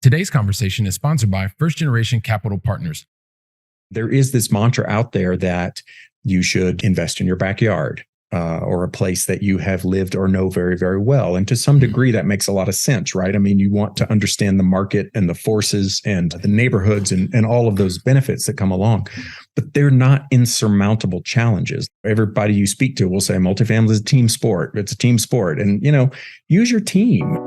Today's conversation is sponsored by First Generation Capital Partners. There is this mantra out there that you should invest in your backyard or a place that you have lived or know very, very well. And to some degree, that makes a lot of sense, right? I mean, you want to understand the market and the forces and the neighborhoods and all of those benefits that come along. But they're not insurmountable challenges. Everybody you speak to will say multifamily is a team sport. It's a team sport. And, use your team.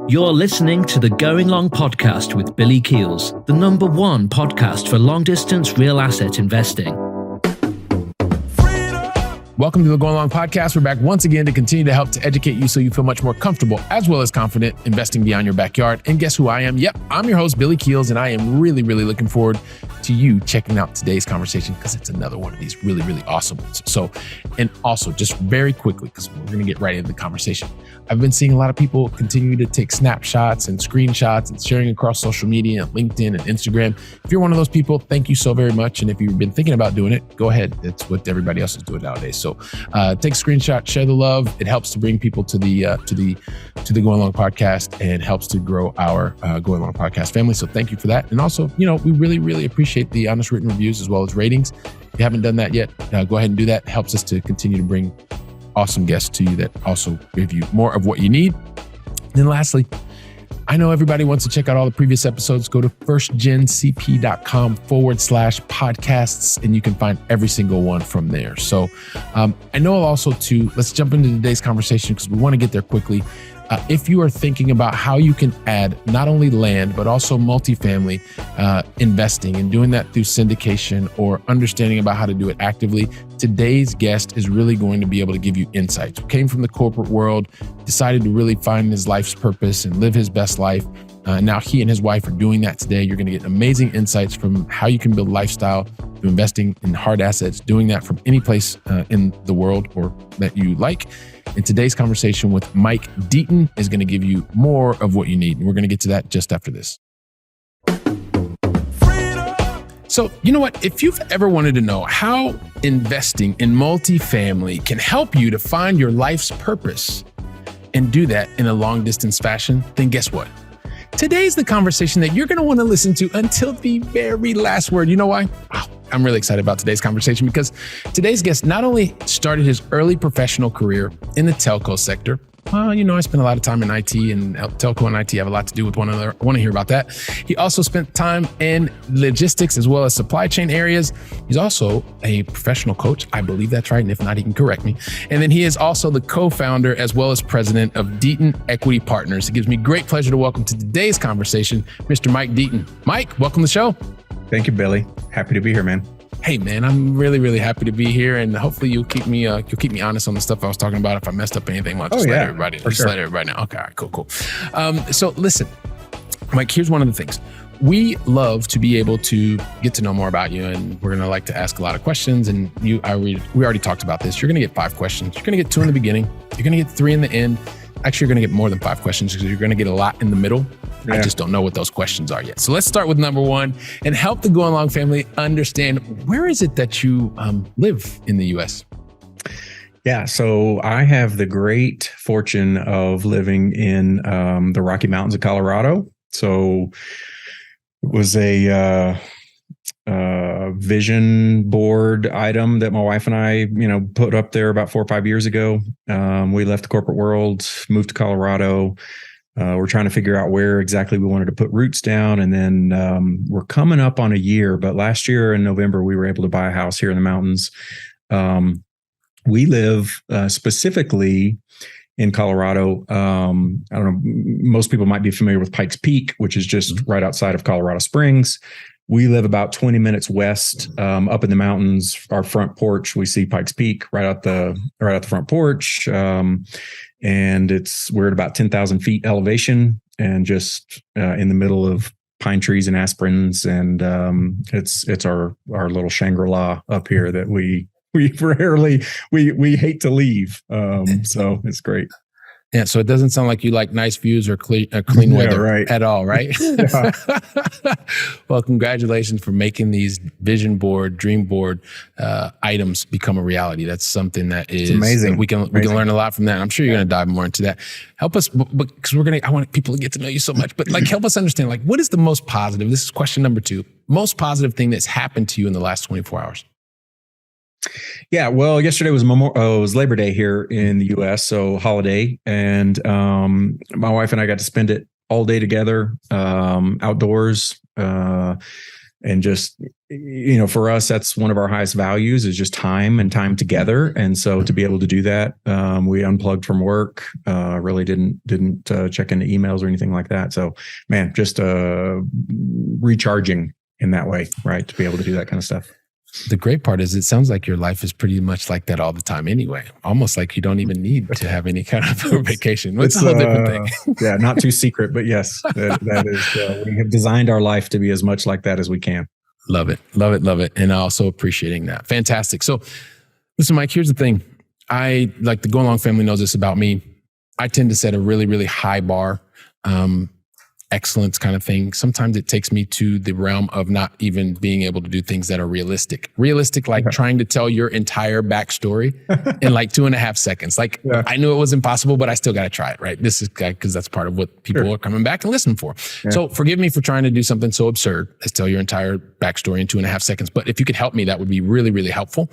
You're listening to the Going Long podcast with Billy Keels, the #1 podcast for long-distance real asset investing. Welcome to the Going Long podcast. We're back once again to continue to help to educate you so you feel much more comfortable as well as confident investing beyond your backyard. And guess who I am? Yep, I'm your host, Billy Keels, and I am really, really looking forward to you checking out today's conversation because it's another one of these really, really awesome ones. So, and also just very quickly, because we're going to get right into the conversation. I've been seeing a lot of people continue to take snapshots and screenshots and sharing across social media, LinkedIn and Instagram. If you're one of those people, thank you so very much. And if you've been thinking about doing it, go ahead. It's what everybody else is doing nowadays. So take a screenshot, share the love. It helps to bring people to the Going Long podcast and helps to grow our Going Long podcast family. So thank you for that. And also, we really, really appreciate the honest written reviews as well as ratings. If you haven't done that yet, go ahead and do that. It helps us to continue to bring awesome guests to you that also give you more of what you need. And then lastly, I know everybody wants to check out all the previous episodes. Go to firstgencp.com/podcasts and you can find every single one from there. So I know also let's jump into today's conversation because we want to get there quickly. If you are thinking about how you can add not only land, but also multifamily investing and doing that through syndication or understanding about how to do it actively, today's guest is really going to be able to give you insights. Came from the corporate world, decided to really find his life's purpose and live his best life. Now he and his wife are doing that today. You're going to get amazing insights from how you can build lifestyle through investing in hard assets, doing that from any place in the world or that you like. And today's conversation with Mike Deaton is going to give you more of what you need. And we're going to get to that just after this. So, you know what? If you've ever wanted to know how investing in multifamily can help you to find your life's purpose and do that in a long distance fashion, then guess what? Today's the conversation that you're going to want to listen to until the very last word. You know why? Wow. I'm really excited about today's conversation because today's guest not only started his early professional career in the telco sector. I spent a lot of time in IT and telco and IT have a lot to do with one another. I want to hear about that. He also spent time in logistics as well as supply chain areas. He's also a professional coach. I believe that's right. And if not, he can correct me. And then he is also the co-founder as well as president of Deaton Equity Partners. It gives me great pleasure to welcome to today's conversation, Mr. Mike Deaton. Mike, welcome to the show. Thank you, Billy. Happy to be here, man. Hey, man, I'm really, really happy to be here, and hopefully you'll keep me honest on the stuff I was talking about. If I messed up anything, I'll just let everybody know. Okay, all right, cool. So listen, Mike, here's one of the things. We love to be able to get to know more about you, and we're gonna like to ask a lot of questions. And we already talked about this. You're gonna get 5 questions. You're gonna get 2 in the beginning. You're gonna get 3 in the end. Actually, you're gonna get more than 5 questions because you're gonna get a lot in the middle. Yeah. I just don't know what those questions are yet. So let's start with number 1 and help the Going Long family understand where is it that you live in the U.S.? Yeah, so I have the great fortune of living in the Rocky Mountains of Colorado. So it was a vision board item that my wife and I, put up there about 4 or 5 years ago. We left the corporate world, moved to Colorado. We're trying to figure out where exactly we wanted to put roots down. And then we're coming up on a year, but last year in November, we were able to buy a house here in the mountains. We live specifically in Colorado. I don't know, most people might be familiar with Pikes Peak, which is just right outside of Colorado Springs. We live about 20 minutes west, up in the mountains. Our front porch, we see Pikes Peak right out the front porch. And we're at about 10,000 feet elevation and just in the middle of pine trees and aspens. And it's our little Shangri-La up here that we hate to leave. So it's great. Yeah, so it doesn't sound like you like nice views or clean weather at all, right? Yeah. Well, congratulations for making these vision board, dream board items become a reality. That's something that is amazing. That we can learn a lot from that. I'm sure you're going to dive more into that. Help us, because I want people to get to know you so much. But like, help us understand, like, what is the most positive? This is question number 2. Most positive thing that's happened to you in the last 24 hours. Yeah, well, yesterday was was Labor Day here in the U.S., so holiday, and my wife and I got to spend it all day together, outdoors, and just, for us, that's one of our highest values is just time and time together. And so to be able to do that, we unplugged from work, really didn't check into emails or anything like that. So, man, just recharging in that way, right? To be able to do that kind of stuff. The great part is it sounds like your life is pretty much like that all the time anyway. Almost like you don't even need to have any kind of vacation. It's a whole different thing. Yeah, not too secret, but yes, that is, we have designed our life to be as much like that as we can. Love it. Love it. Love it. And also appreciating that. Fantastic. So listen, Mike, here's the thing. I like the Go Along family knows this about me. I tend to set a really, really high bar. Excellence kind of thing. Sometimes it takes me to the realm of not even being able to do things that are realistic, like trying to tell your entire backstory in like 2.5 seconds. Like I knew it was impossible, but I still got to try it. Right. This is because that's part of what people are coming back and listening for. Yeah. So forgive me for trying to do something so absurd as tell your entire backstory in 2.5 seconds. But if you could help me, that would be really, really helpful.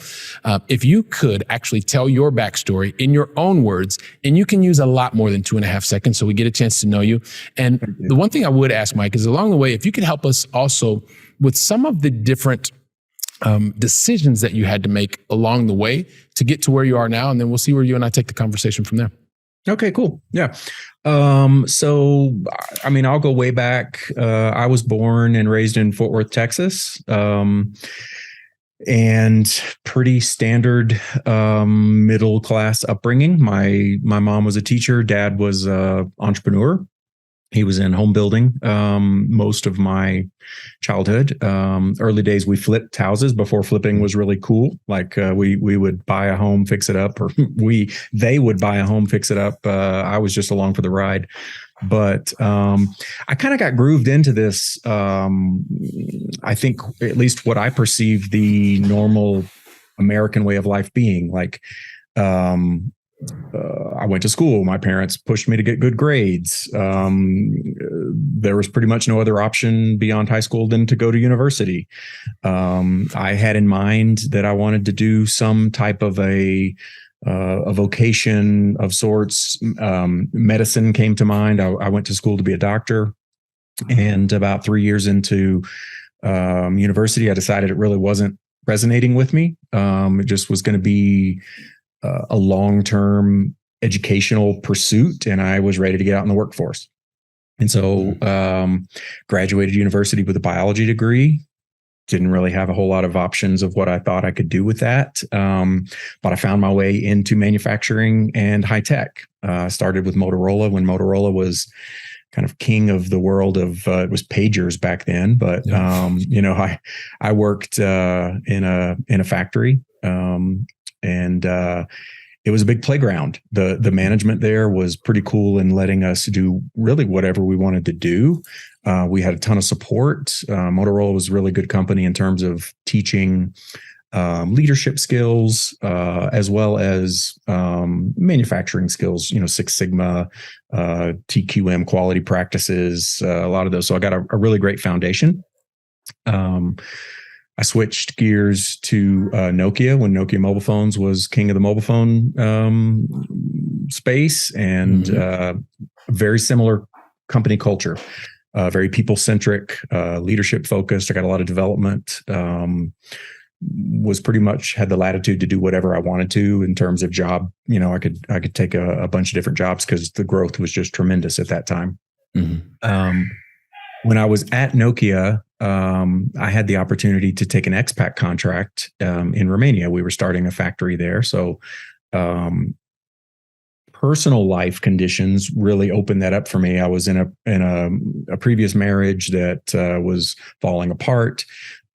If you could actually tell your backstory in your own words, and you can use a lot more than 2.5 seconds. So we get a chance to know you. And the one thing I would ask, Mike, is along the way, if you could help us also with some of the different decisions that you had to make along the way to get to where you are now, and then we'll see where you and I take the conversation from there. Okay, cool. Yeah. So, I mean, I'll go way back. I was born and raised in Fort Worth, Texas. And pretty standard middle class upbringing. My mom was a teacher. Dad was an entrepreneur. He was in home building most of my childhood. Early days, we flipped houses before flipping was really cool. Like we would buy a home, fix it up, or they would buy a home, fix it up. I was just along for the ride. But I kind of got grooved into this. I think at least what I perceive the normal American way of life being like. I went to school. My parents pushed me to get good grades. There was pretty much no other option beyond high school than to go to university. I had in mind that I wanted to do some type of a vocation of sorts. Medicine came to mind. I went to school to be a doctor. And about 3 years into university, I decided it really wasn't resonating with me. It just was going to be a long-term educational pursuit, and I was ready to get out in the workforce. And so graduated university with a biology degree. Didn't really have a whole lot of options of what I thought I could do with that. But I found my way into manufacturing and high tech. Started with Motorola when Motorola was kind of king of the world of it was pagers back then. But I worked in a factory. And it was a big playground. The management there was pretty cool in letting us do really whatever we wanted to do. We had a ton of support. Motorola was a really good company in terms of teaching leadership skills as well as manufacturing skills, Six Sigma, TQM quality practices, a lot of those. So I got a really great foundation. I switched gears to Nokia when Nokia mobile phones was king of the mobile phone space, and very similar company culture, very people-centric, leadership-focused. I got a lot of development, was pretty much had the latitude to do whatever I wanted to in terms of job. I could take a bunch of different jobs because the growth was just tremendous at that time. When I was at Nokia, I had the opportunity to take an expat contract in Romania. We were starting a factory there. So personal life conditions really opened that up for me. I was in a previous marriage that was falling apart,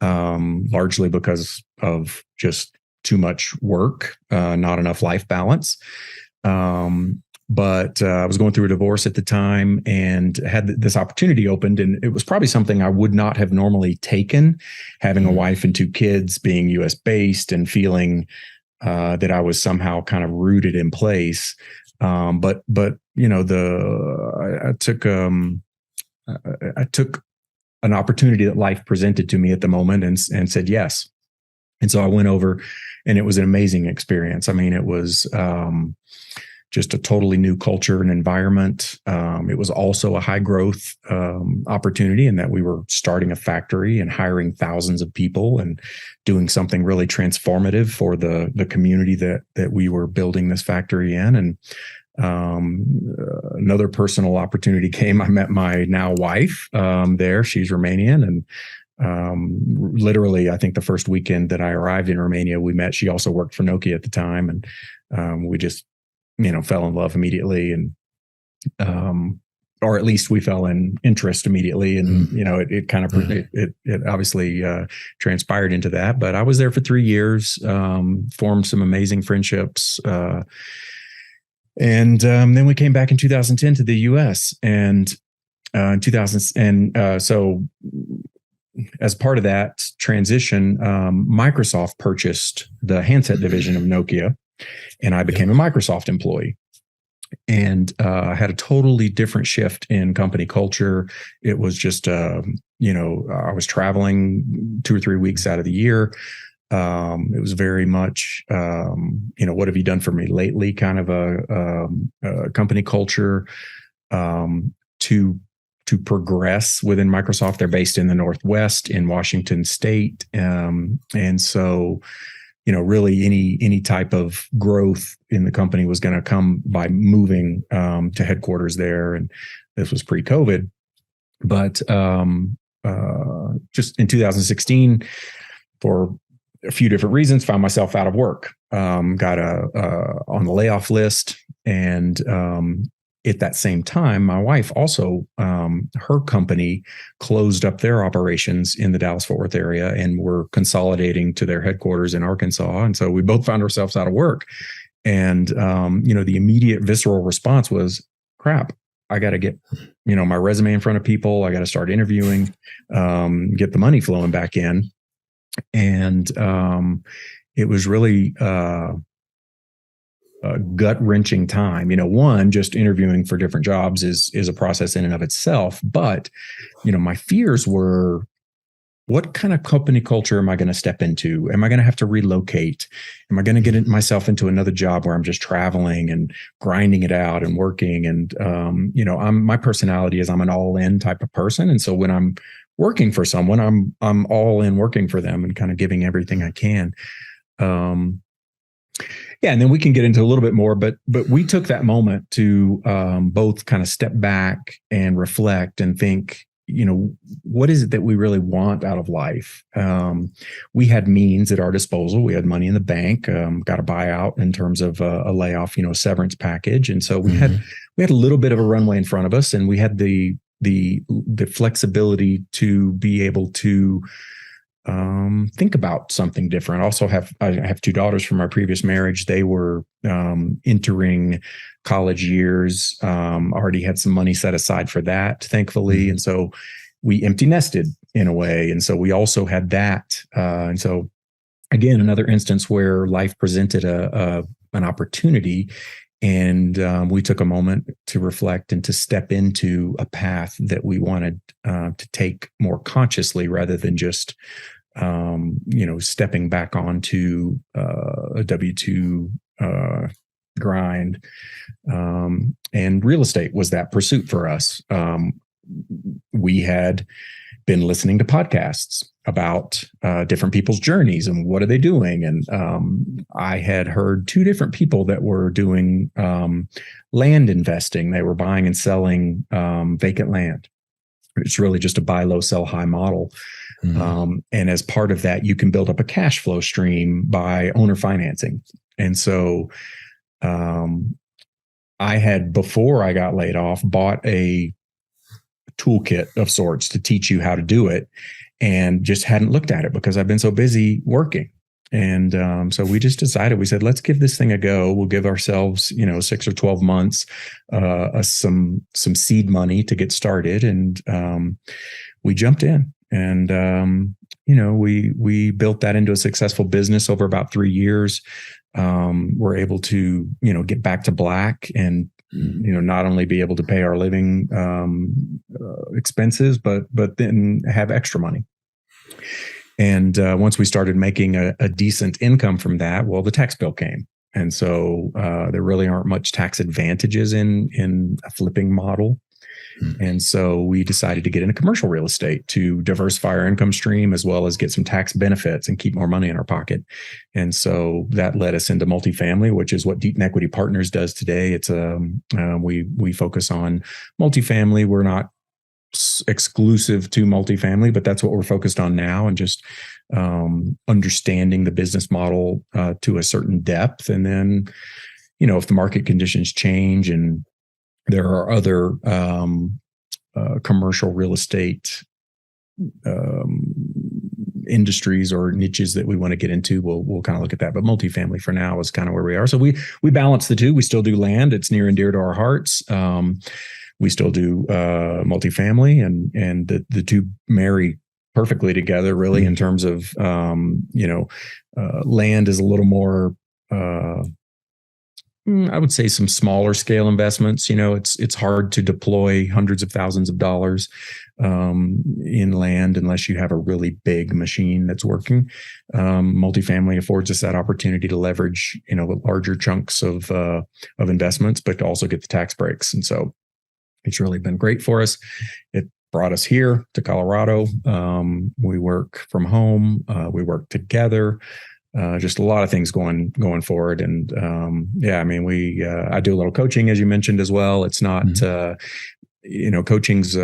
largely because of just too much work, not enough life balance. But I was going through a divorce at the time and had this opportunity opened. And it was probably something I would not have normally taken, having a wife and 2 kids, being US based and feeling that I was somehow kind of rooted in place. But you know, I took an opportunity that life presented to me at the moment and said yes. And so I went over, and it was an amazing experience. I mean, it was just a totally new culture and environment. It was also a high growth opportunity in that we were starting a factory and hiring thousands of people and doing something really transformative for the community that we were building this factory in. And another personal opportunity came. I met my now wife there. She's Romanian, and literally, I think the first weekend that I arrived in Romania, we met. She also worked for Nokia at the time, and we just, you know, fell in love immediately, and or at least we fell in interest immediately, and you know, it kind of it obviously transpired into that. But I was there for 3 years, formed some amazing friendships, and then we came back in 2010 to the U.S. and in 2000, and so as part of that transition, Microsoft purchased the handset division of Nokia, and I became a Microsoft employee. And I had a totally different shift in company culture. It was just, you know, I was traveling 2 or 3 weeks out of the year. It was very much, you know, what have you done for me lately? Kind of a company culture to progress within Microsoft. They're based in the Northwest in Washington State. And so, you know, really any type of growth in the company was going to come by moving to headquarters there. And this was pre-COVID. But just in 2016, for a few different reasons, found myself out of work, got on the layoff list. And at that same time, my wife also, her company closed up their operations in the Dallas-Fort Worth area and were consolidating to their headquarters in Arkansas. And so we both found ourselves out of work. And, you know, the immediate visceral response was, crap, I got to get, you know, my resume in front of people. I got to start interviewing, get the money flowing back in. And it was really a gut-wrenching time. You know, one, just interviewing for different jobs is a process in and of itself. But, you know, my fears were, what kind of company culture am I going to step into? Am I going to have to relocate? Am I going to get myself into another job where I'm just traveling and grinding it out and working? And, you know, my personality is I'm an all-in type of person. And so when I'm working for someone, I'm all in working for them and kind of giving everything I can. Yeah, and then we can get into a little bit more, but we took that moment to both kind of step back and reflect and think, you know, what is it that we really want out of life? We had means at our disposal. We had money in the bank, got a buyout in terms of a layoff, you know, severance package, and so we had a little bit of a runway in front of us, and we had the flexibility to be able to think about something different. I have 2 daughters from our previous marriage. They were entering college years, already had some money set aside for that, thankfully. And so we empty nested in a way. And so we also had that. And so again, another instance where life presented an opportunity, and we took a moment to reflect and to step into a path that we wanted to take more consciously rather than just you know, stepping back onto a W-2 grind. And real estate was that pursuit for us. We had been listening to podcasts about different people's journeys and what are they doing. And I had heard 2 different people that were doing land investing. They were buying and selling vacant land. It's really just a buy low, sell high model. And as part of that, you can build up a cash flow stream by owner financing. And so I had, before I got laid off, bought a toolkit of sorts to teach you how to do it, and just hadn't looked at it because I've been so busy working. And so we just decided, we said, let's give this thing a go. We'll give ourselves, 6 or 12 months, some seed money to get started. And we jumped in, and we built that into a successful business over about 3 years. We're able to, get back to black and, not only be able to pay our living expenses, but then have extra money. And once we started making a decent income from that, well, the tax bill came. And so there really aren't much tax advantages in a flipping model. And so we decided to get into commercial real estate to diversify our income stream, as well as get some tax benefits and keep more money in our pocket. And so that led us into multifamily, which is what Deaton Equity Partners does today. It's we focus on multifamily. We're not exclusive to multifamily, but that's what we're focused on now, and just understanding the business model to a certain depth. And then, if the market conditions change and there are other commercial real estate industries or niches that we want to get into, we'll kind of look at that. But multifamily for now is kind of where we are. So we balance the two. We still do land; it's near and dear to our hearts. We still do multifamily, and the two marry perfectly together, really, in terms of land is a little more. I would say some smaller scale investments. It's hard to deploy hundreds of thousands of dollars in land unless you have a really big machine that's working. Multifamily affords us that opportunity to leverage, larger chunks of investments, but to also get the tax breaks. And so it's really been great for us. It brought us here to Colorado. We work from home. We work together. Just a lot of things going forward. And I do a little coaching, as you mentioned, as well. It's not, coaching's,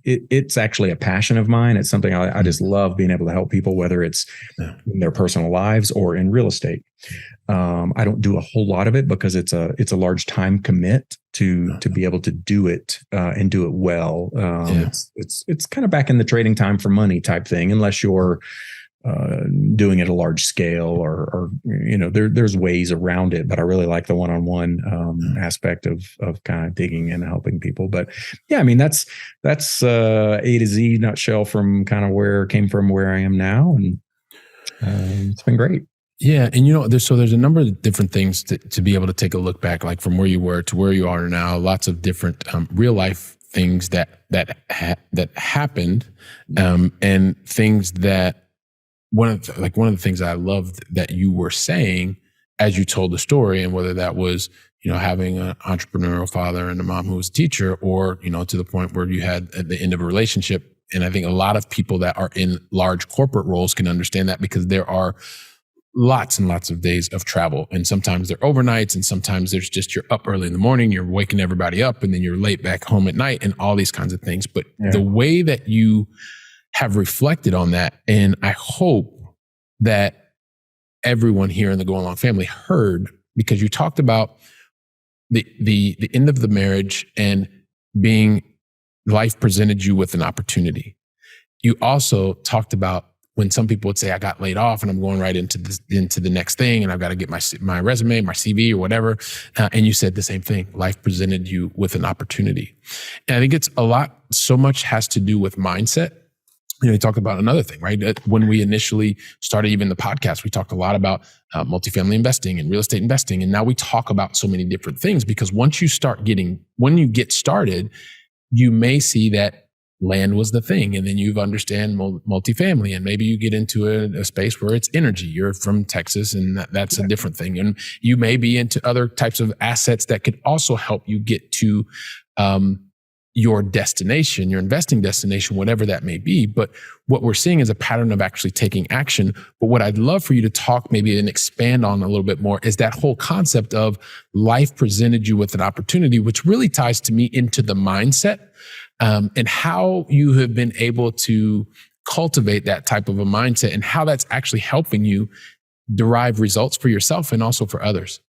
it's actually a passion of mine. It's something I just love being able to help people, whether it's in their personal lives or in real estate. I don't do a whole lot of it because it's a large time commit to be able to do it and do it well. It's kind of back in the trading time for money type thing, unless you're doing it at a large scale or there's ways around it. But I really like the one-on-one aspect of kind of digging in and helping people. But yeah, that's A to Z nutshell from kind of where I am now, and it's been great. Yeah. And there's a number of different things to be able to take a look back, like from where you were to where you are now, lots of different real life things that happened, and things that one of the things I loved that you were saying as you told the story, and whether that was, having an entrepreneurial father and a mom who was a teacher, or, to the point where you had at the end of a relationship. And I think a lot of people that are in large corporate roles can understand that, because there are lots and lots of days of travel. And sometimes they're overnights, and sometimes there's just, you're up early in the morning, you're waking everybody up, and then you're late back home at night, and all these kinds of things. But the way that you have reflected on that, and I hope that everyone here in the Going Long family heard, because you talked about the end of the marriage and being, life presented you with an opportunity. You also talked about when some people would say, I got laid off and I'm going right into the next thing, and I've got to get my resume, my CV or whatever. And you said the same thing. Life presented you with an opportunity. And I think it's so much has to do with mindset. You talk about another thing, right? When we initially started even the podcast, we talked a lot about multifamily investing and real estate investing. And now we talk about so many different things, because when you get started, you may see that land was the thing. And then you understand multifamily, and maybe you get into a space where it's energy. You're from Texas, and that's a different thing. And you may be into other types of assets that could also help you get to your destination, your investing destination, whatever that may be. But what we're seeing is a pattern of actually taking action. But what I'd love for you to talk maybe and expand on a little bit more is that whole concept of life presented you with an opportunity, which really ties to me into the mindset, and how you have been able to cultivate that type of a mindset, and how that's actually helping you derive results for yourself and also for others.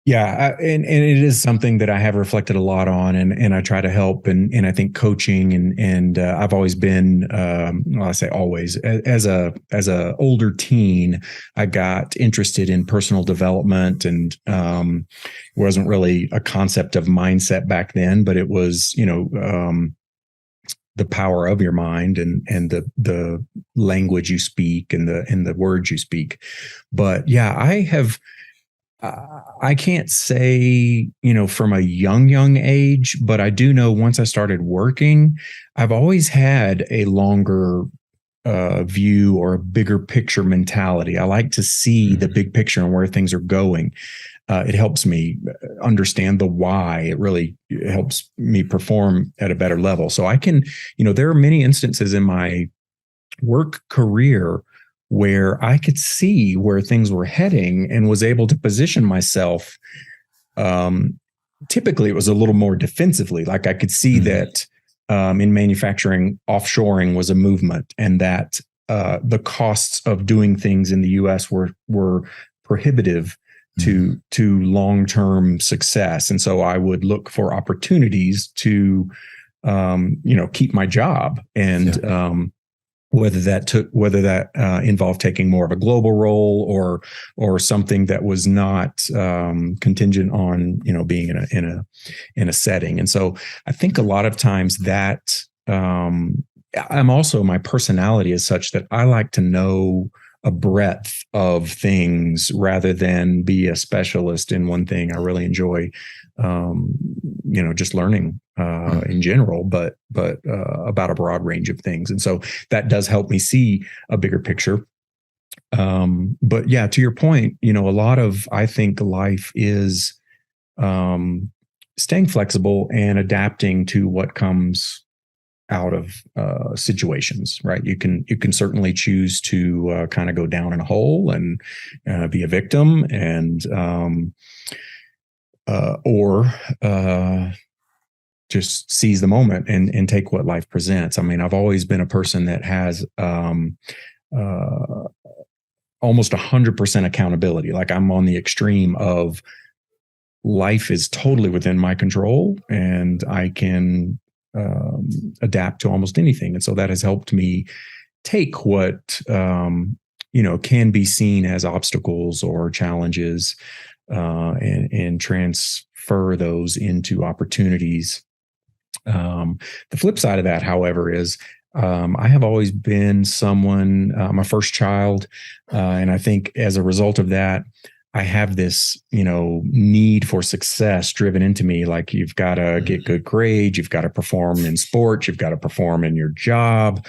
Yeah, and it is something that I have reflected a lot on, and I try to help, and I think coaching and I've always been, well, I say always, as a older teen, I got interested in personal development, and wasn't really a concept of mindset back then, but it was, the power of your mind and the language you speak and the words you speak. But yeah, I can't say, from a young age, but I do know once I started working, I've always had a longer view or a bigger picture mentality. I like to see the big picture and where things are going. It helps me understand the why. It really helps me perform at a better level. So I can, there are many instances in my work career where I could see where things were heading and was able to position myself. Typically, it was a little more defensively. Like I could see that in manufacturing, offshoring was a movement, and that the costs of doing things in the U.S. were prohibitive to long-term success. And so I would look for opportunities to, keep my job. And whether that involved taking more of a global role or something that was not contingent on being in a setting. And so I think a lot of times that I'm also, my personality is such that I like to know a breadth of things rather than be a specialist in one thing. I really enjoy just learning in general, but about a broad range of things. And so that does help me see a bigger picture. But yeah, to your point, a lot of, I think life is staying flexible and adapting to what comes out of situations, right? You can certainly choose to kind of go down in a hole and be a victim and or just seize the moment and take what life presents. I mean, I've always been a person that has almost 100% accountability. Like I'm on the extreme of life is totally within my control and I can adapt to almost anything. And so that has helped me take what, can be seen as obstacles or challenges and transfer those into opportunities. The flip side of that, however, is I have always been someone, I'm a first child. And I think as a result of that, I have this, need for success driven into me. Like you've got to get good grades, you've got to perform in sports, you've got to perform in your job.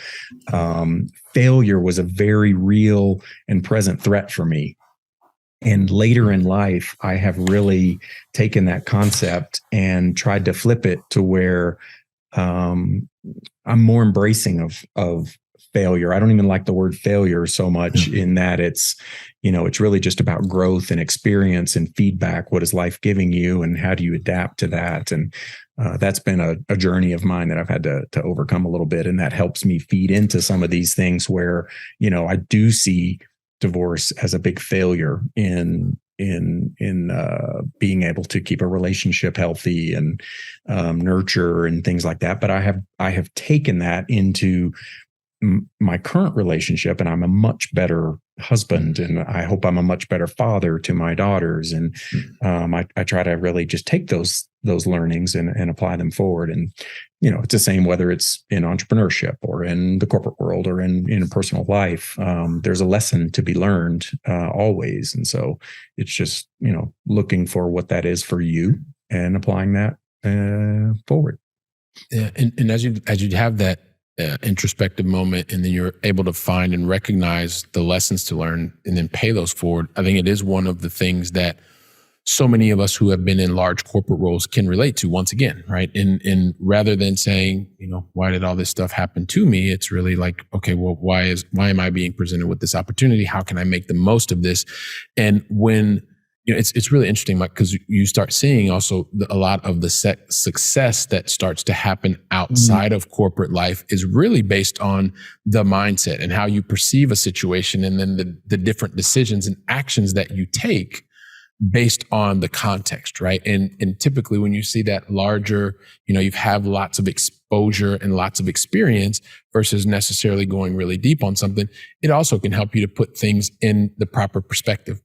Failure was a very real and present threat for me. And later in life, I have really taken that concept and tried to flip it to where I'm more embracing of failure. I don't even like the word failure so much in that it's really just about growth and experience and feedback. What is life giving you and how do you adapt to that? And that's been a journey of mine that I've had to overcome a little bit. And that helps me feed into some of these things where, I do see divorce as a big failure in being able to keep a relationship healthy and nurture and things like that. But I have taken that into my current relationship, and I'm a much better husband, and I hope I'm a much better father to my daughters. And I try to really just take those learnings and apply them forward. And it's the same whether it's in entrepreneurship or in the corporate world or in personal life. There's a lesson to be learned always, and so it's just looking for what that is for you and applying that forward. Yeah, and as you have that introspective moment, and then you're able to find and recognize the lessons to learn and then pay those forward. I think it is one of the things that so many of us who have been in large corporate roles can relate to once again, right? And rather than saying, why did all this stuff happen to me? It's really like, okay, well, why am I being presented with this opportunity? How can I make the most of this? And when it's really interesting, Mike, because you start seeing also a lot of the success that starts to happen outside of corporate life is really based on the mindset and how you perceive a situation, and then the different decisions and actions that you take based on the context, right? And typically when you see that larger, you have lots of exposure and lots of experience versus necessarily going really deep on something, it also can help you to put things in the proper perspective.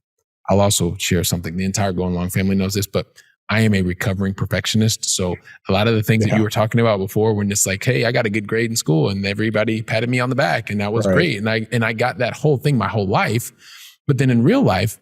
I'll also share something. The entire Going Long family knows this, but I am a recovering perfectionist. So a lot of the things that you were talking about before, when it's like, hey, I got a good grade in school and everybody patted me on the back and that was great. And I got that whole thing my whole life. But then in real life,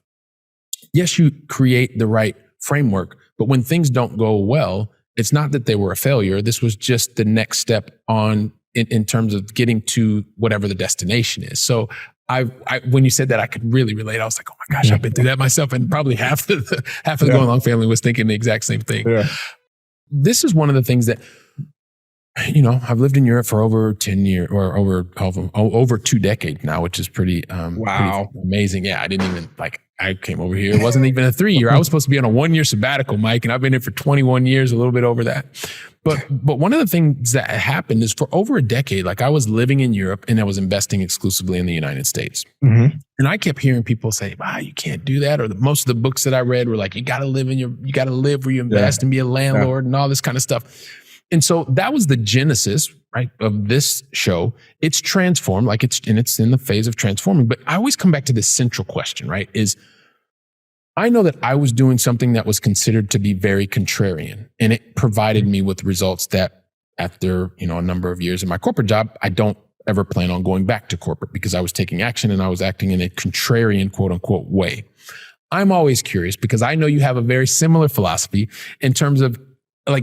yes, you create the right framework, but when things don't go well, it's not that they were a failure. This was just the next step on in terms of getting to whatever the destination is. So I when you said that, I could really relate. I was like, oh my gosh, I've been through that myself. And probably half of the Going Long family was thinking the exact same thing. Yeah. This is one of the things that, I've lived in Europe for over 10 years or over 2 decades now, which is pretty, pretty amazing. Yeah. I didn't even I came over here. It wasn't even a 3-year. I was supposed to be on a 1-year sabbatical, Mike, and I've been here for 21 years, a little bit over that. But one of the things that happened is for over a decade, I was living in Europe and I was investing exclusively in the United States. Mm-hmm. And I kept hearing people say, you can't do that. Or most of the books that I read were like, you got to live where you invest and be a landlord and all this kind of stuff. And so that was the genesis, right, of this show. It's transformed, it's in the phase of transforming. But I always come back to this central question, right, is I know that I was doing something that was considered to be very contrarian, and it provided me with results that after, a number of years in my corporate job, I don't ever plan on going back to corporate because I was taking action and I was acting in a contrarian, quote unquote, way. I'm always curious because I know you have a very similar philosophy in terms of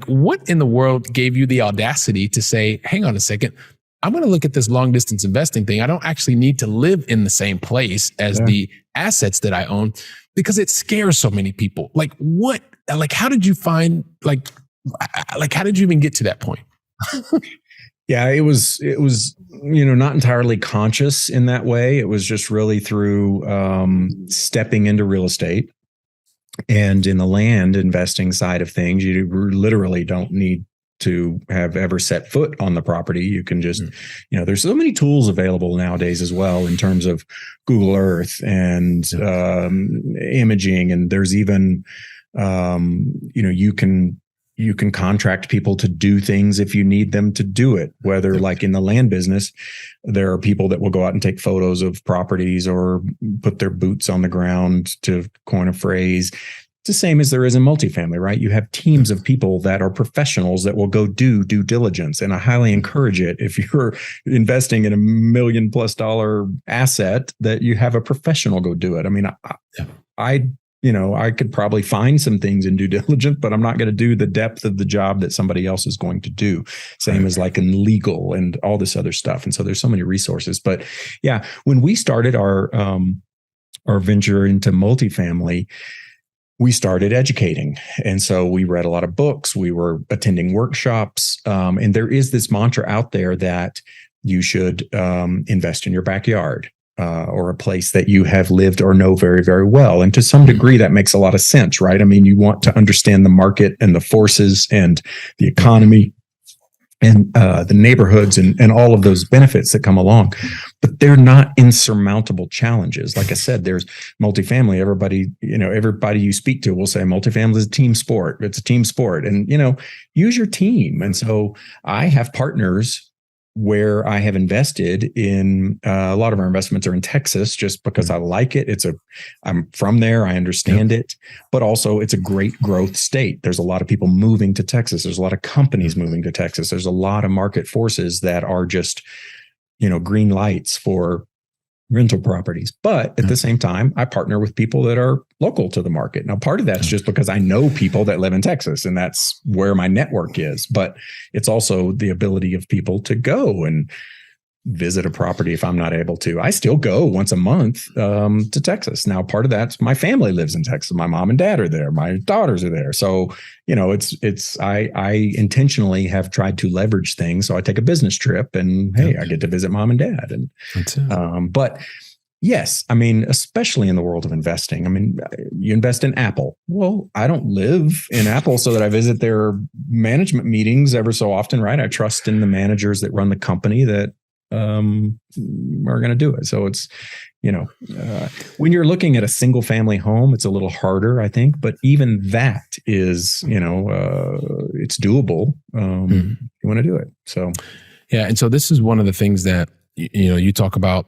what in the world gave you the audacity to say, hang on a second, I'm going to look at this long distance investing thing. I don't actually need to live in the same place as the assets that I own because it scares so many people. How did you find, how did you even get to that point? Yeah, it was, not entirely conscious in that way. It was just really through stepping into real estate. And in the land investing side of things, you literally don't need to have ever set foot on the property. You can just, there's so many tools available nowadays as well in terms of Google Earth and imaging. And there's even, you can contract people to do things if you need them to do it, whether in the land business, there are people that will go out and take photos of properties or put their boots on the ground, to coin a phrase. It's the same as there is in multifamily, right? You have teams of people that are professionals that will go do due diligence. And I highly encourage it. If you're investing in $1 million+ asset, that you have a professional go do it. I mean, I could probably find some things in due diligence, but I'm not going to do the depth of the job that somebody else is going to do. Same as in legal and all this other stuff. And so there's so many resources. But yeah, when we started our venture into multifamily, we started educating. And so we read a lot of books. We were attending workshops. And there is this mantra out there that you should invest in your backyard. Or a place that you have lived or know very, very well. And to some degree, that makes a lot of sense, right? I mean, you want to understand the market and the forces and the economy and the neighborhoods and all of those benefits that come along. But they're not insurmountable challenges. Like I said, there's multifamily. Everybody you speak to will say multifamily is a team sport. It's a team sport. And, use your team. And so I have partners where I have invested in a lot of our investments are in Texas just because I like it. I'm from there. I understand it, but also it's a great growth state. There's a lot of people moving to Texas. There's a lot of companies moving to Texas. There's a lot of market forces that are just, green lights for rental properties. But at the same time, I partner with people that are local to the market. Now, part of that's just because I know people that live in Texas and that's where my network is. But it's also the ability of people to go and visit a property if I'm not able to. I still go once a month to Texas. Now, part of that's my family lives in Texas. My mom and dad are there. My daughters are there. So, I intentionally have tried to leverage things. So I take a business trip and hey, I get to visit mom and dad. And but yes, I mean, especially in the world of investing. I mean, you invest in Apple. Well, I don't live in Apple so that I visit their management meetings ever so often, right? I trust in the managers that run the company that are going to do it. So it's, when you're looking at a single family home, it's a little harder, I think, but even that is, it's doable. You want to do it. So, yeah. And so this is one of the things that, you talk about,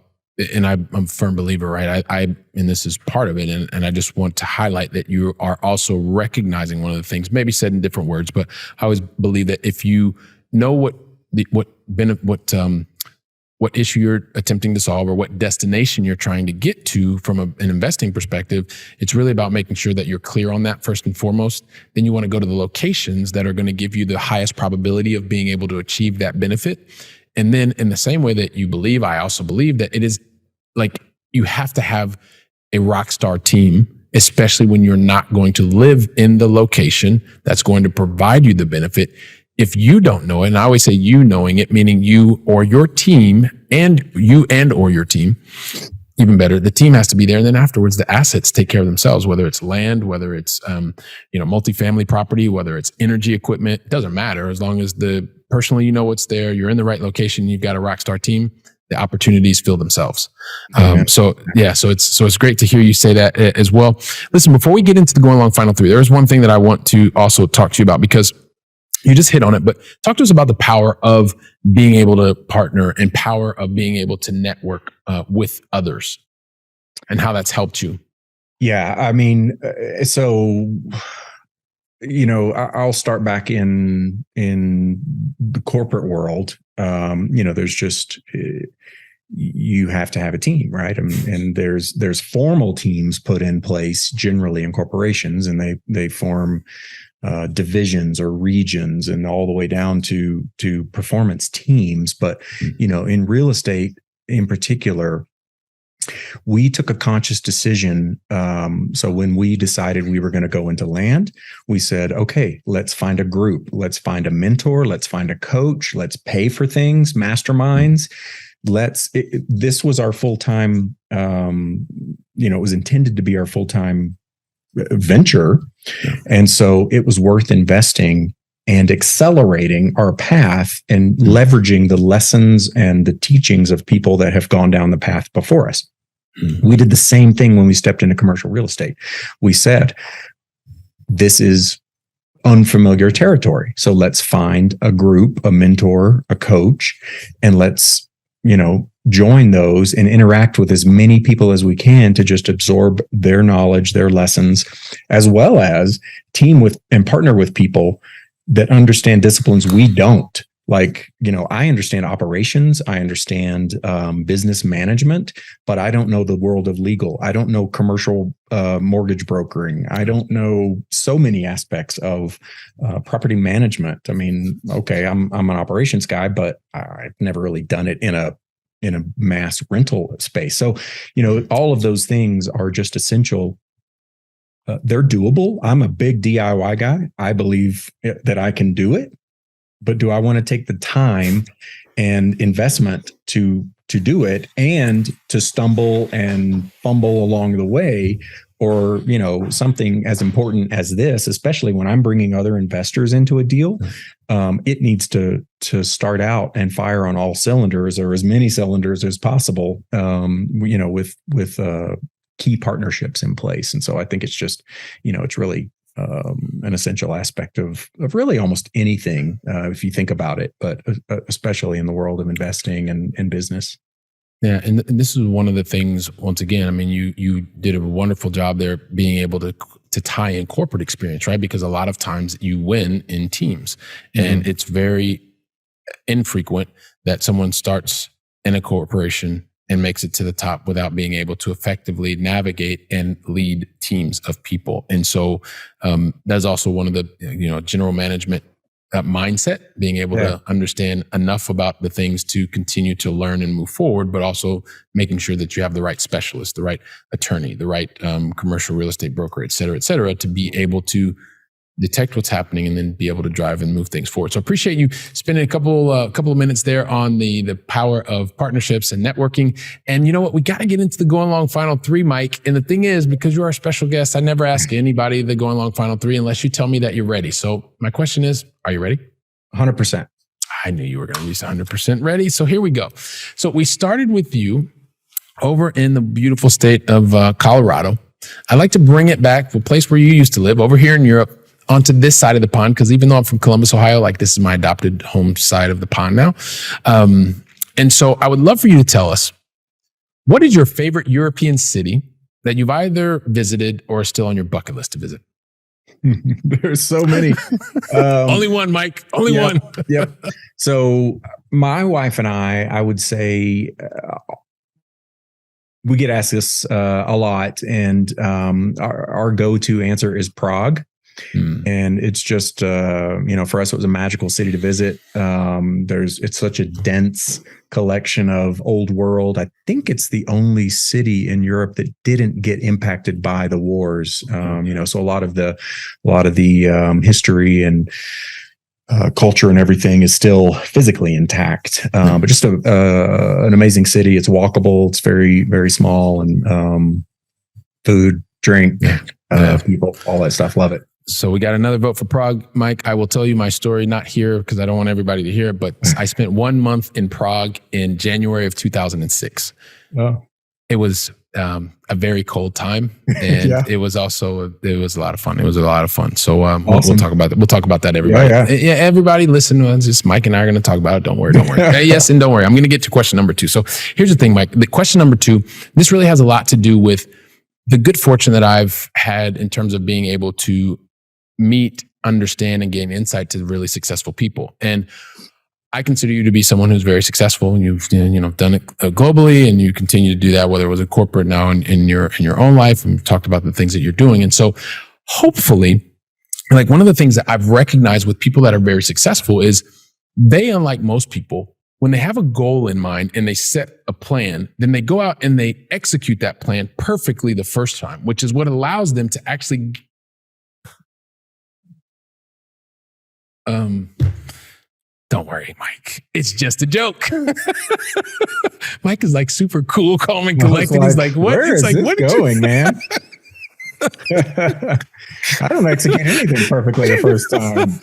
and I'm a firm believer, right? And this is part of it. And I just want to highlight that you are also recognizing one of the things, maybe said in different words, but I always believe that if you know what issue you're attempting to solve or what destination you're trying to get to from an investing perspective, it's really about making sure that you're clear on that first and foremost. Then you want to go to the locations that are going to give you the highest probability of being able to achieve that benefit. And then in the same way that you believe, I also believe that it is like you have to have a rock star team, especially when you're not going to live in the location that's going to provide you the benefit. If you don't know it, and I always say you knowing it, meaning you or your team or your team, even better, the team has to be there. And then afterwards, the assets take care of themselves, whether it's land, whether it's, multifamily property, whether it's energy equipment, it doesn't matter. As long as personally, what's there, you're in the right location, you've got a rock star team, the opportunities fill themselves. So it's great to hear you say that as well. Listen, before we get into the going along final three, there is one thing that I want to also talk to you about, because you just hit on it, but talk to us about the power of being able to partner and power of being able to network with others and how that's helped you. Yeah. I mean, so, I'll start back in the corporate world. There's just, you have to have a team, right? And there's formal teams put in place generally in corporations, and they form divisions or regions and all the way down to performance teams. But, in real estate in particular, we took a conscious decision. So when we decided we were going to go into land, we said, okay, let's find a group. Let's find a mentor. Let's find a coach. Let's pay for things, masterminds. This was our full-time, it was intended to be our full-time venture. And so it was worth investing and accelerating our path and leveraging the lessons and the teachings of people that have gone down the path before us. We did the same thing when we stepped into commercial real estate. We said, this is unfamiliar territory. So let's find a group, a mentor, a coach, and let's, join those and interact with as many people as we can to just absorb their knowledge, their lessons, as well as team with and partner with people that understand disciplines we don't. Like, I understand operations, I understand business management, but I don't know the world of legal. I don't know commercial mortgage brokering. I don't know so many aspects of property management. I mean, okay, I'm an operations guy, but I've never really done it in a mass rental space. So, all of those things are just essential. They're doable. I'm a big DIY guy. I believe that I can do it. But do I want to take the time and investment to do it and to stumble and fumble along the way? Or, something as important as this, especially when I'm bringing other investors into a deal, it needs to start out and fire on all cylinders, or as many cylinders as possible, with key partnerships in place. And so I think it's just, it's really an essential aspect of really almost anything, if you think about it, but especially in the world of investing and business. Yeah, and this is one of the things, once again, I mean, you did a wonderful job there being able to tie in corporate experience, right? Because a lot of times you win in teams, and it's very infrequent that someone starts in a corporation and makes it to the top without being able to effectively navigate and lead teams of people. And so that's also one of the, general management mindset, being able to understand enough about the things to continue to learn and move forward, but also making sure that you have the right specialist, the right attorney, the right commercial real estate broker, et cetera, to be able to detect what's happening and then be able to drive and move things forward. So I appreciate you spending a couple of minutes there on the power of partnerships and networking. And you know what? We got to get into the going long final three, Mike. And the thing is, because you're our special guest, I never ask anybody the going long final three unless you tell me that you're ready. So my question is, are you ready? 100%. I knew you were going to be 100% ready. So here we go. So we started with you over in the beautiful state of Colorado. I like to bring it back to a place where you used to live over here in Europe onto this side of the pond. Because even though I'm from Columbus, Ohio, like this is my adopted home side of the pond now. And so I would love for you to tell us, what is your favorite European city that you've either visited or is still on your bucket list to visit? There's so many. Only one, Mike. Only one. Yep. So my wife and I would say we get asked this a lot, and our go-to answer is Prague. And it's just, for us, it was a magical city to visit. It's such a dense collection of old world. I think it's the only city in Europe that didn't get impacted by the wars. So a lot of the history and culture and everything is still physically intact. But just an amazing city. It's walkable. It's very, very small, and food, drink, people, all that stuff. Love it. So we got another vote for Prague. Mike, I will tell you my story, not here because I don't want everybody to hear it, but I spent 1 month in Prague in January of 2006. Oh. It was a very cold time, and it was a lot of fun. It was a lot of fun. So awesome. we'll talk about that. We'll talk about that, everybody. Yeah, everybody listen. Just Mike and I are going to talk about it. Don't worry. Yes, and don't worry. I'm going to get to question number 2. So here's the thing, Mike. The question number 2, this really has a lot to do with the good fortune that I've had in terms of being able to meet, understand, and gain insight to really successful people. And I consider you to be someone who's very successful, and you've done it globally, and you continue to do that, whether it was a corporate now in your own life. And we've talked about the things that you're doing. And so hopefully, like one of the things that I've recognized with people that are very successful is they, unlike most people, when they have a goal in mind and they set a plan, then they go out and they execute that plan perfectly the first time, which is what allows them to actually don't worry, Mike. It's just a joke. Mike is like super cool, calm, and collected. He's like, what? Where is this going, man? I don't execute anything perfectly the first time.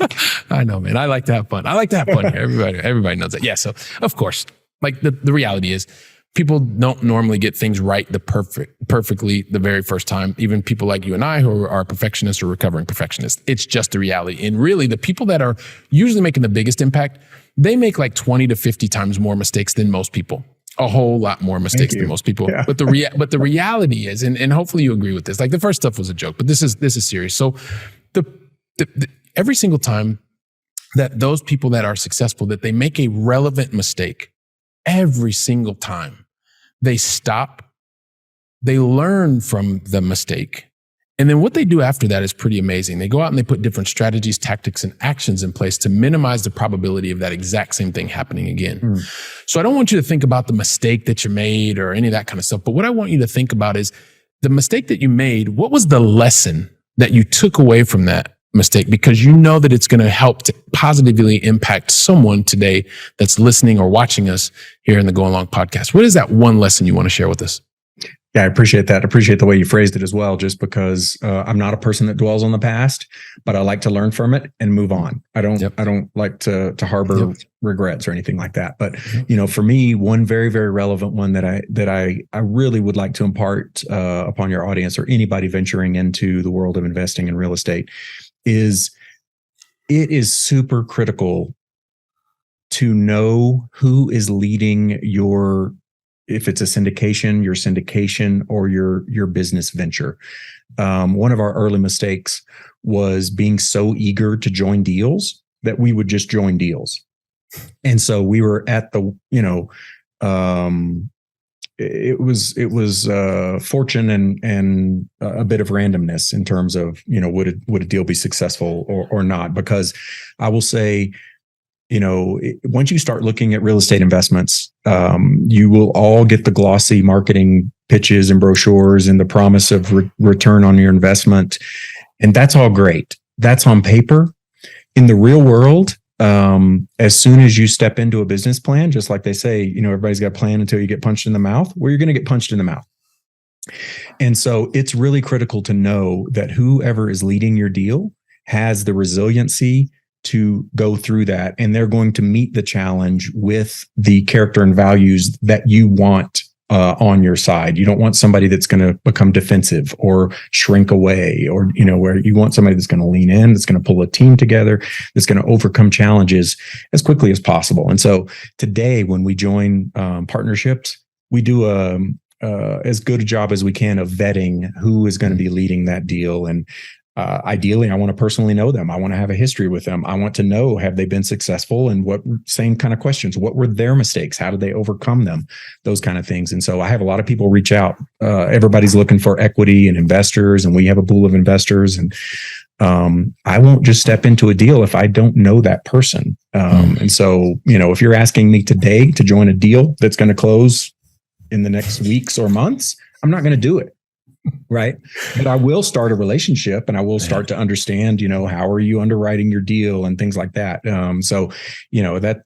I know, man. I like to have fun. Here. Everybody knows that. Yeah. So of course, like the reality is, people don't normally get things right perfectly the very first time. Even people like you and I who are perfectionists or recovering perfectionists. It's just the reality. And really, the people that are usually making the biggest impact, they make like 20 to 50 times more mistakes than most people. A whole lot more mistakes than most people. Yeah. But the reality is, and hopefully you agree with this, like the first stuff was a joke, but this is serious. So every single time that those people that are successful, that they make a relevant mistake, every single time, they stop, they learn from the mistake. And then what they do after that is pretty amazing. They go out and they put different strategies, tactics, and actions in place to minimize the probability of that exact same thing happening again. So I don't want you to think about the mistake that you made or any of that kind of stuff. But what I want you to think about is the mistake that you made. What was the lesson that you took away from that mistake? Because you know that it's going to help to positively impact someone today that's listening or watching us here in the Go Along podcast. What is that one lesson you want to share with us? Yeah, I appreciate that. I appreciate the way you phrased it as well, just because I'm not a person that dwells on the past, but I like to learn from it and move on. I don't like to harbor regrets or anything like that. But for me, one very, very relevant one that I really would like to impart upon your audience or anybody venturing into the world of investing in real estate is it is super critical to know who is leading if it's a syndication, your syndication, or your business venture. One of our early mistakes was being so eager to join deals that we would just join deals. And so we were at the, it was fortune and a bit of randomness in terms of, would a deal be successful or not? Because I will say, once you start looking at real estate investments, you will all get the glossy marketing pitches and brochures and the promise of return on your investment. And that's all great. That's on paper. In the real world, as soon as you step into a business plan, just like they say, everybody's got a plan until you get punched in the mouth. Well, you're going to get punched in the mouth. And so it's really critical to know that whoever is leading your deal has the resiliency to go through that, and they're going to meet the challenge with the character and values that you want on your side. You don't want somebody that's going to become defensive or shrink away, or, where you want somebody that's going to lean in, that's going to pull a team together, that's going to overcome challenges as quickly as possible. And so today, when we join partnerships, we do as good a job as we can of vetting who is going to be leading that deal. And ideally, I want to personally know them. I want to have a history with them. I want to know, have they been successful, and what same kind of questions? What were their mistakes? How did they overcome them? Those kind of things. And so I have a lot of people reach out. Everybody's looking for equity and investors, and we have a pool of investors. And I won't just step into a deal if I don't know that person. And so, if you're asking me today to join a deal that's going to close in the next weeks or months, I'm not going to do it. Right. But I will start a relationship, and I will start to understand, how are you underwriting your deal and things like that. So,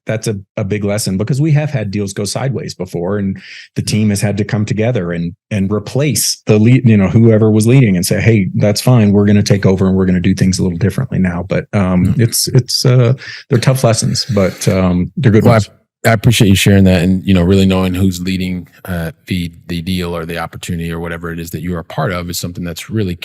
that's a big lesson, because we have had deals go sideways before, and the team has had to come together and replace the lead, whoever was leading, and say, hey, that's fine. We're going to take over, and we're going to do things a little differently now. But they're tough lessons, but they're good ones. I appreciate you sharing that, and really knowing who's leading the deal or the opportunity or whatever it is that you are a part of is something that's really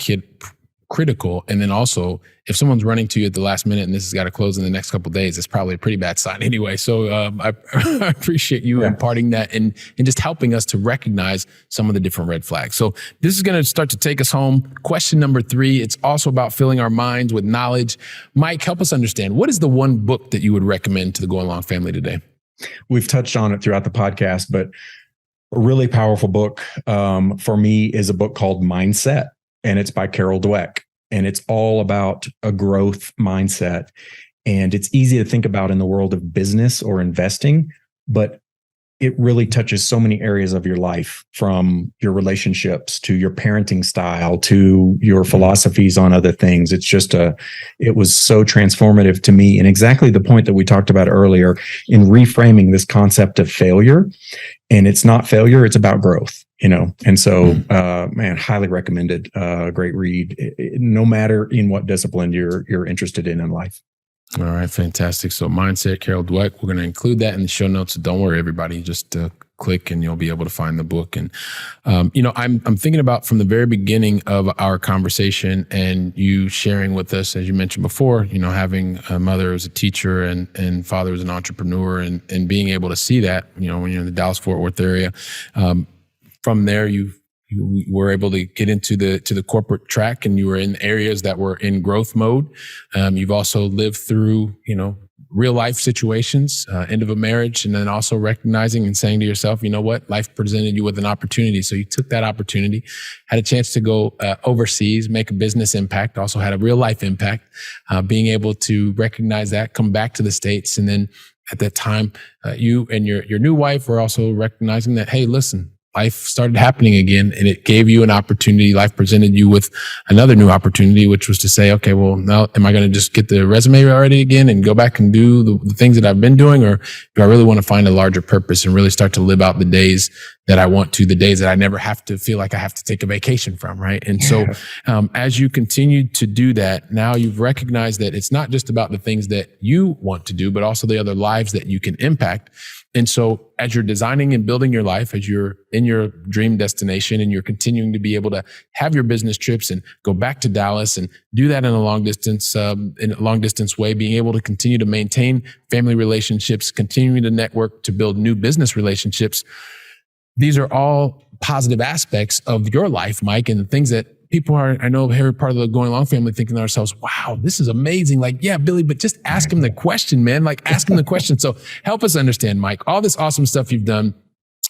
critical. And then also, if someone's running to you at the last minute and this has got to close in the next couple of days, it's probably a pretty bad sign anyway. So I appreciate you imparting that and just helping us to recognize some of the different red flags. So this is going to start to take us home. Question number 3, it's also about filling our minds with knowledge. Mike, help us understand, what is the one book that you would recommend to the Going Long family today? We've touched on it throughout the podcast, but a really powerful book for me is a book called Mindset, and it's by Carol Dweck, and it's all about a growth mindset. And it's easy to think about in the world of business or investing, but it really touches so many areas of your life, from your relationships to your parenting style to your philosophies on other things. It was so transformative to me. And exactly the point that we talked about earlier in reframing this concept of failure. And it's not failure, it's about growth, And so, highly recommended, great read, no matter in what discipline you're interested in life. All right, fantastic. So Mindset, Carol Dweck, we're going to include that in the show notes. So don't worry, everybody, just click and you'll be able to find the book. And, I'm thinking about from the very beginning of our conversation and you sharing with us, as you mentioned before, having a mother as a teacher and father as an entrepreneur and being able to see that, when you're in the Dallas-Fort Worth area. From there, you were able to get into the corporate track, and you were in areas that were in growth mode. You've also lived through, real life situations, end of a marriage, and then also recognizing and saying to yourself, you know what, life presented you with an opportunity. So you took that opportunity, had a chance to go overseas, make a business impact, also had a real life impact, being able to recognize that, come back to the States. And then at that time, you and your new wife were also recognizing that, hey, listen, life started happening again, and it gave you an opportunity. Life presented you with another new opportunity, which was to say, okay, well, now am I going to just get the resume already again and go back and do the things that I've been doing? Or do I really want to find a larger purpose and really start to live out the days that I want to, the days that I never have to feel like I have to take a vacation from, right? And so as you continue to do that, now you've recognized that it's not just about the things that you want to do, but also the other lives that you can impact. And so as you're designing and building your life, as you're in your dream destination and you're continuing to be able to have your business trips and go back to Dallas and do that in a long distance way, being able to continue to maintain family relationships, continuing to network, to build new business relationships. These are all positive aspects of your life, Mike, and the things that people are, I know, here part of the Going Long family thinking to ourselves, wow, this is amazing. Like, yeah, Billy, but just ask him the question, man. Like, ask him the question. So help us understand, Mike, all this awesome stuff you've done.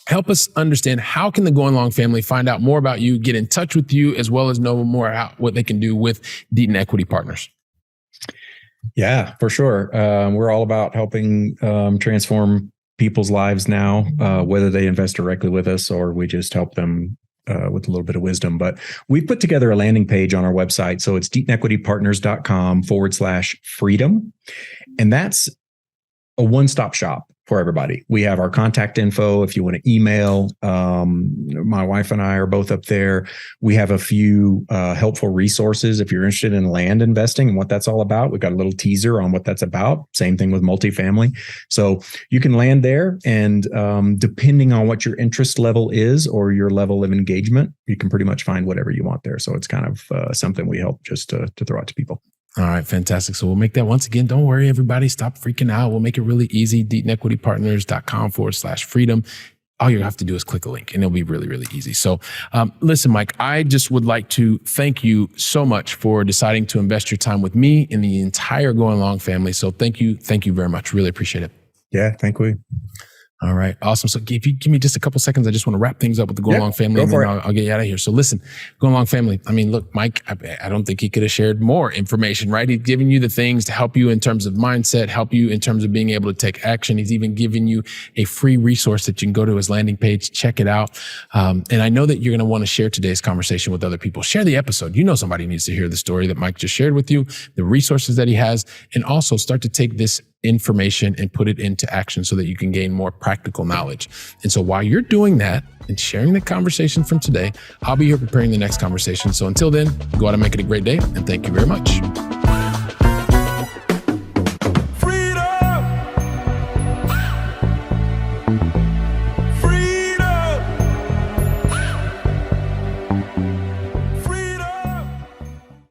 Help us understand, how can the Going Long family find out more about you, get in touch with you, as well as know more about what they can do with Deaton Equity Partners? Yeah, for sure. We're all about helping transform people's lives now, whether they invest directly with us or we just help them with a little bit of wisdom. But we've put together a landing page on our website. So it's DeatonEquityPartners.com/freedom. And that's a one-stop shop. for everybody. We have our contact info if you want to email. My wife and I are both up there. We have a few helpful resources if you're interested in land investing and what that's all about. We've got a little teaser on what that's about. Same thing with multifamily. So you can land there, and depending on what your interest level is or your level of engagement, you can pretty much find whatever you want there. So it's kind of something we help just to throw out to people. All right, fantastic. So we'll make that once again. Don't worry, everybody. Stop freaking out. We'll make it really easy. DeatonEquityPartners.com/freedom. All you have to do is click a link, and it'll be really, really easy. So listen, Mike, I just would like to thank you so much for deciding to invest your time with me and the entire Going Long family. So thank you. Thank you very much. Really appreciate it. Yeah, thank you. All right. Awesome. So if you give me just a couple seconds, I just want to wrap things up with the Going Long family, and then I'll get you out of here. So listen, Going Long family. I mean, look, Mike, I don't think he could have shared more information, right? He's giving you the things to help you in terms of mindset, help you in terms of being able to take action. He's even giving you a free resource that you can go to his landing page, check it out. And I know that you're going to want to share today's conversation with other people. Share the episode. You know somebody needs to hear the story that Mike just shared with you, the resources that he has, and also start to take this information and put it into action so that you can gain more practical knowledge. And so while you're doing that and sharing the conversation from today, I'll be here preparing the next conversation. So until then, go out and make it a great day. And thank you very much.